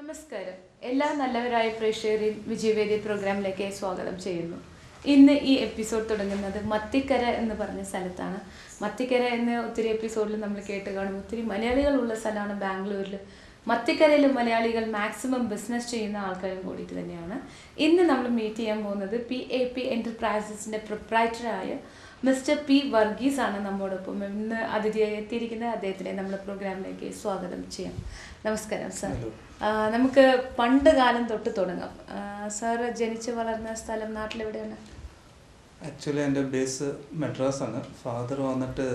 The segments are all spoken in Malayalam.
നമസ്കാരം. എല്ലാ നല്ലവരായ പ്രേക്ഷകരെയും വിജയവേദി പ്രോഗ്രാമിലേക്ക് സ്വാഗതം ചെയ്യുന്നു. ഇന്ന് ഈ എപ്പിസോഡ് തുടങ്ങുന്നത് മത്തിക്കര എന്ന് പറഞ്ഞ സ്ഥലത്താണ്. മത്തിക്കര എന്ന ഒത്തിരി എപ്പിസോഡിൽ നമ്മൾ കേട്ട് കാണും. ഒത്തിരി മലയാളികളുള്ള സ്ഥലമാണ് ബാംഗ്ലൂരിൽ. മത്തിക്കരയിൽ മലയാളികൾ മാക്സിമം ബിസിനസ് ചെയ്യുന്ന ആൾക്കാരും കൂടിയിട്ട് തന്നെയാണ്. ഇന്ന് നമ്മൾ മീറ്റ് ചെയ്യാൻ പോകുന്നത് PAP എൻ്റർപ്രൈസസിൻ്റെ പ്രൊപ്രൈറ്ററായ മിസ്റ്റർ P. വർഗീസ് ആണ് നമ്മോടൊപ്പം. ഇന്ന് അതിഥിയായി എത്തിയിരിക്കുന്നത്. അദ്ദേഹത്തിനെ നമ്മുടെ പ്രോഗ്രാമിലേക്ക് സ്വാഗതം ചെയ്യാം. നമസ്കാരം സാർ. നമുക്ക് പണ്ട് കാലം തൊട്ട് തുടങ്ങാം. സാർ ജനിച്ച് വളർന്ന സ്ഥലം നാട്ടിലെവിടെയാണ്? ആക്ച്വലി എൻ്റെ ബേസ് മദ്രാസാണ്. ഫാദർ വന്നിട്ട്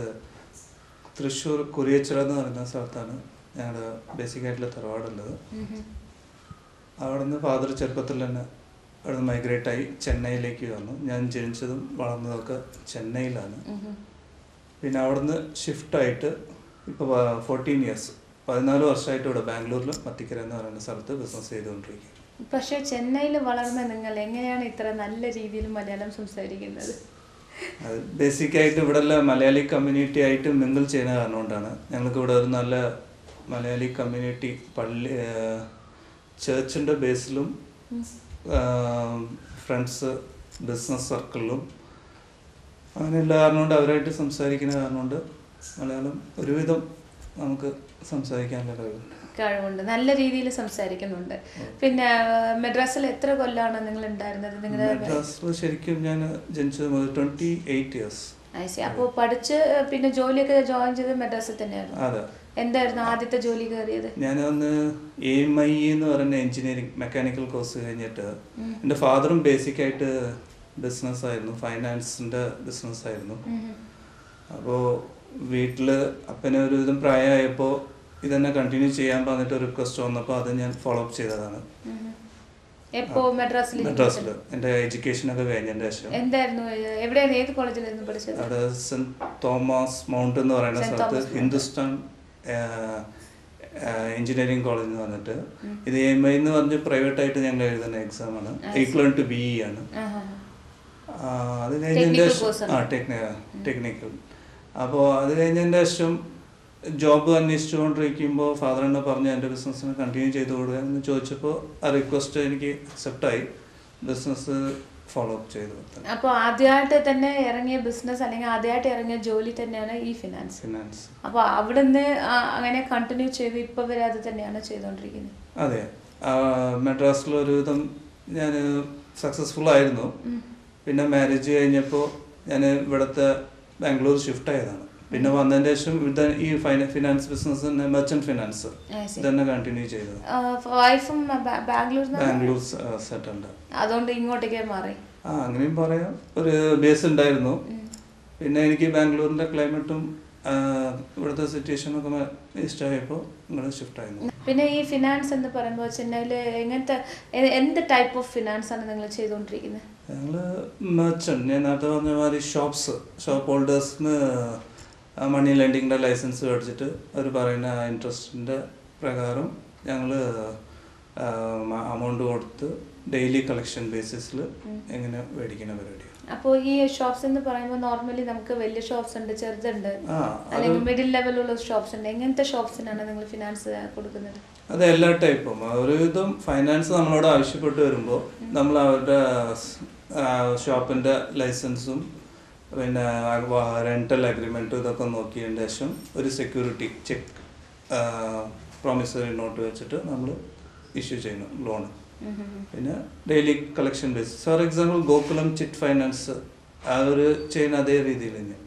തൃശ്ശൂർ കുരിയച്ചിറ എന്ന് പറയുന്ന സ്ഥലത്താണ് ഞങ്ങളുടെ ബേസിക്കായിട്ടുള്ള തറവാടുള്ളത്. അവിടെ നിന്ന് ഫാദർ ചെറുപ്പത്തിൽ തന്നെ അവിടെ നിന്ന് മൈഗ്രേറ്റായി ചെന്നൈയിലേക്ക് വന്നു. ഞാൻ ജനിച്ചതും വളർന്നതൊക്കെ ചെന്നൈയിലാണ്. പിന്നെ അവിടെ നിന്ന് ഷിഫ്റ്റായിട്ട് ഇപ്പോൾ 14 ഇയേഴ്സ് 14 വർഷമായിട്ട് ഇവിടെ ബാംഗ്ലൂരിൽ മത്തിക്കര എന്ന് പറയുന്ന സ്ഥലത്ത് ബിസിനസ് ചെയ്തുകൊണ്ടിരിക്കുക. പക്ഷേ ചെന്നൈയിൽ വളർന്ന നിങ്ങൾ എങ്ങനെയാണ് ഇത്ര നല്ല രീതിയിൽ മലയാളം സംസാരിക്കുന്നത്? അത് ബേസിക്കായിട്ട് ഇവിടെയുള്ള മലയാളി കമ്മ്യൂണിറ്റി ആയിട്ട് മിങ്കിൾ ചെയ്യുന്ന കാരണം കൊണ്ടാണ്. ഞങ്ങൾക്ക് ഇവിടെ ഒരു നല്ല മലയാളി കമ്മ്യൂണിറ്റി പള്ളി ചേർച്ചിൻ്റെ ബേസിലും ഫ്രണ്ട്സ് ബിസിനസ് സർക്കിളിലും അങ്ങനെയുള്ള കാരണം കൊണ്ട് അവരായിട്ട് സംസാരിക്കുന്ന കാരണം കൊണ്ട് മലയാളം ഒരുവിധം നമുക്ക് സംസാരിക്കാനുള്ള കഴിവുണ്ട്. നല്ല രീതിയിൽ സംസാരിക്കുന്നുണ്ട്. പിന്നെ മദ്രാസിൽ എത്ര കൊല്ലമാണ് നിങ്ങൾ ഉണ്ടായിരുന്നത്? മദ്രാസിൽ ശരിക്കും ഞാൻ ജനിച്ചത് മുതൽ 28 ഇയേഴ്സ്. അപ്പോൾ പഠിച്ച് പിന്നെ ജോലിയൊക്കെ ജോയിൻ ചെയ്ത് മദ്രാസിൽ തന്നെയായിരുന്നു? അതെ. എന്തായിരുന്നു ആദ്യത്തെ ജോലി കയറിയത്? ഞാനന്ന് AMI എന്ന് പറയുന്ന എഞ്ചിനീയറിംഗ് മെക്കാനിക്കൽ കോഴ്സ് കഴിഞ്ഞിട്ട് എൻ്റെ ഫാദറും ബേസിക്കായിട്ട് ബിസിനസ് ആയിരുന്നു, ഫൈനാൻസിൻ്റെ ബിസിനസ് ആയിരുന്നു. അപ്പോൾ വീട്ടിൽ അപ്പനെ ഒരുവിധം പ്രായമായപ്പോൾ ഇതന്നെ കണ്ടിന്യൂ ചെയ്യാൻ പറഞ്ഞിട്ട് ഒരു റിക്വസ്റ്റ് വന്നപ്പോൾ അത് ഞാൻ ഫോളോ അപ്പ് ചെയ്തതാണ്. മദ്രാസിൽ എൻ്റെ എഡ്യൂക്കേഷനൊക്കെ കഴിഞ്ഞതിൻ്റെ ശേഷം. എന്തായിരുന്നു, എവിടെയാണ്, ഏത് കോളേജിലായിരുന്നു പഠിച്ചത്? അവിടെ സെന്റ് തോമസ് മൗണ്ട് എന്ന് പറയുന്ന സ്ഥലത്ത് ഹിന്ദുസ്ഥാൻ എഞ്ചിനീയറിംഗ് കോളേജ് എന്ന് പറഞ്ഞിട്ട്. ഇത് AMI എന്ന് പറഞ്ഞ് പ്രൈവറ്റായിട്ട് ഞങ്ങൾ എഴുതുന്ന എക്സാമാണ്. ഈക്വൽ ടു BE ആണ്. അത് കഴിഞ്ഞതിൻ്റെ ശേഷം ടെക്നിക്കൽ. അപ്പോൾ അത് കഴിഞ്ഞതിൻ്റെ ശേഷം ജോബ് അന്വേഷിച്ചുകൊണ്ടിരിക്കുമ്പോൾ ഫാദർ എന്നെ പറഞ്ഞ് എൻ്റെ ബിസിനസ്സിന് കണ്ടിന്യൂ ചെയ്ത് കൊടുക്കുക എന്ന് ചോദിച്ചപ്പോൾ ആ റിക്വസ്റ്റ് എനിക്ക് അക്സെപ്റ്റായി ബിസിനസ് ഫോളോ അപ്പ് ചെയ്തു. അപ്പോൾ ആദ്യമായിട്ട് തന്നെ ഇറങ്ങിയ ബിസിനസ് അല്ലെങ്കിൽ ആദ്യമായിട്ട് ഇറങ്ങിയ ജോലി തന്നെയാണ് ഈ ഫിനാൻസ്. അപ്പോൾ അവിടെ നിന്ന് അങ്ങനെ കണ്ടിന്യൂ ചെയ്ത് ഇപ്പോൾ വരെ അത് തന്നെയാണ് ചെയ്തുകൊണ്ടിരിക്കുന്നത്? അതെ. മദ്രാസിൽ ഒരുവിധം ഞാൻ സക്സസ്ഫുൾ ആയിരുന്നു. പിന്നെ മാരേജ് കഴിഞ്ഞപ്പോൾ ഞാൻ ഇവിടുത്തെ ബാംഗ്ലൂർ ഷിഫ്റ്റ് ആയതാണ്. പിന്നെ വന്നതിന് ശേഷം ഈ ഫിനാൻസ് ബിസിനസ് തന്നെ മെർച്ചന്റ് ഫിനാൻസ് ഇതന്നെ കണ്ടിന്യൂ ചെയ്തത്. ബാംഗ്ലൂർ സെറ്റിൽഡ്. അതുകൊണ്ട് ഇങ്ങോട്ടേക്ക് മാറി. അങ്ങനെയും പറയാം. ഒരു ബേസ് ഉണ്ടായിരുന്നു. പിന്നെ എനിക്ക് ബാംഗ്ലൂരിന്റെ ക്ലൈമറ്റും ഇവിടുത്തെ സിറ്റുവേഷനൊക്കെ ഇഷ്ടമായപ്പോൾ ഇങ്ങോട്ട് ഷിഫ്റ്റ് ആയിരുന്നു. പിന്നെ ഈ ഫിനാൻസ് എന്ന് പറയുമ്പോൾ ചെന്നൈയിൽ എങ്ങനത്തെ എന്ത് ടൈപ്പ് ഓഫ് ഫിനാൻസ് ആണ് നിങ്ങൾ ചെയ്തുകൊണ്ടിരിക്കുന്നത്? ഞങ്ങൾ മെർച്ചന്റ്, ഞാൻ നേരത്തെ പറഞ്ഞ മാതിരി ഷോപ്പ് ഹോൾഡേഴ്സിന് മണി ലെൻഡിങ്ങിൻ്റെ ലൈസൻസ് മേടിച്ചിട്ട് അവർ പറയുന്ന ഇൻട്രസ്റ്റിൻ്റെ പ്രകാരം ഞങ്ങൾ അമൗണ്ട് കൊടുത്ത് ഡെയിലി കളക്ഷൻ ബേസിസിൽ എങ്ങനെ മേടിക്കുന്ന പരിപാടിയാണ്. അപ്പോൾ ഈ ഷോപ്സ് എന്ന് പറയുമ്പോൾ നോർമലി നമുക്ക് വലിയ ഷോപ്സ് ഉണ്ട്, ചെറുതുണ്ട്, അല്ലെങ്കിൽ മിഡിൽ ലെവലുള്ള ഷോപ്സ് ഉണ്ട്. എങ്ങനത്തെ ഷോപ്സിനാണ് നിങ്ങൾ ഫിനാൻസ് കൊടുക്കുന്നത്? അത് എല്ലാ ടൈപ്പും. ഒരുവിധം ഫൈനാൻസ് നമ്മളോട് ആവശ്യപ്പെട്ട് വരുമ്പോൾ നമ്മൾ അവരുടെ ഷോപ്പിൻ്റെ ലൈസൻസും പിന്നെ റെൻ്റൽ അഗ്രിമെൻറ്റും ഇതൊക്കെ നോക്കിയതിന് ശേഷം ഒരു സെക്യൂരിറ്റി ചെക്ക് പ്രോമിസറി നോട്ട് വെച്ചിട്ട് നമ്മൾ ഇഷ്യൂ ചെയ്യുന്നു ലോൺ. പിന്നെ daily collection basis. For example Gokulam chit finance ആ ഒരു ചെയ്യുന്ന അതേ രീതിയിൽ തന്നെ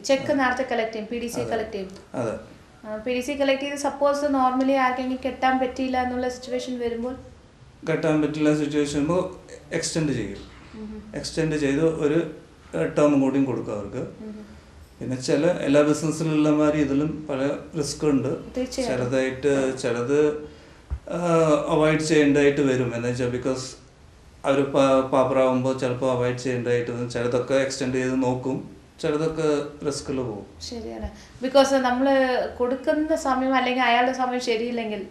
ചെക്ക് നേരത്തെ കളക്ട് ചെയ്യും, PDC കളക്ട് ചെയ്യും. അതെ. PDC കളക്ട് ചെയ്ത് സപ്പോസ് നോർമലി ആർക്കെങ്കിലും കെട്ടാൻ പറ്റിയില്ല എന്നുള്ള സിറ്റുവേഷൻ വരുമ്പോൾ എക്സ്റ്റെൻഡ് ചെയ്യും. എക്സ്റ്റെൻഡ് ചെയ്ത് ഒരു ടേം കൂടിയും കൊടുക്കും അവർക്ക്. പിന്നെ എല്ലാ ബിസിനസ്സിലുള്ള മാതിരി ഇതിലും പല റിസ്ക് ഉണ്ട്. ചിലത് അവോയ്ഡ് ചെയ്യേണ്ടതായിട്ട് വരും. എന്ന് വെച്ചാൽ ബിക്കോസ് അവർ പാപ്പറാവുമ്പോൾ ചിലപ്പോൾ അവോയ്ഡ് ചെയ്യേണ്ടതായിട്ട് വരും. ചിലതൊക്കെ എക്സ്റ്റെൻഡ് ചെയ്ത് നോക്കും, ചിലതൊക്കെ റിസ്കിൽ പോകും. ശരിയാണ്. ബിക്കോസ് നമ്മൾ കൊടുക്കുന്ന സമയം അല്ലെങ്കിൽ അയാളുടെ സമയം ശരിയില്ലെങ്കിൽ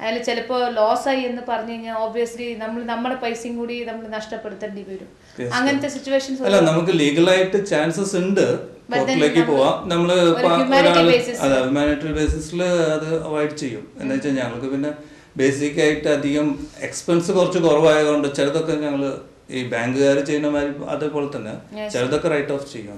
അയാൾ ചിലപ്പോൾ ലോസായി എന്ന് പറഞ്ഞു കഴിഞ്ഞാൽ ഓബ്വിയസ്ലി നമ്മുടെ പൈസയും കൂടി നമ്മൾ നഷ്ടപ്പെടുത്തേണ്ടി വരും. അങ്ങനത്തെ സിറ്റുവേഷൻസ് അല്ല, നമുക്ക് ലീഗലായിട്ട് ചാൻസസ് ഉണ്ട് കോർട്ടിലേക്ക് പോവാം. നമ്മള് ഹ്യൂമാനിറ്ററി ബേസിസിൽ അത് അവോയ്ഡ് ചെയ്യും. എന്ന് വെച്ചാൽ ഞങ്ങൾക്ക് പിന്നെ ബേസിക്കായിട്ട് അധികം എക്സ്പെൻസ് കുറച്ച് കുറവായതുകൊണ്ട് ചിലതൊക്കെ ഞങ്ങൾ ഈ ബാങ്കുകാർ ചെയ്യുന്ന മാതിരി അതേപോലെ തന്നെ ചിലതൊക്കെ റൈറ്റ് ഓഫ് ചെയ്യും.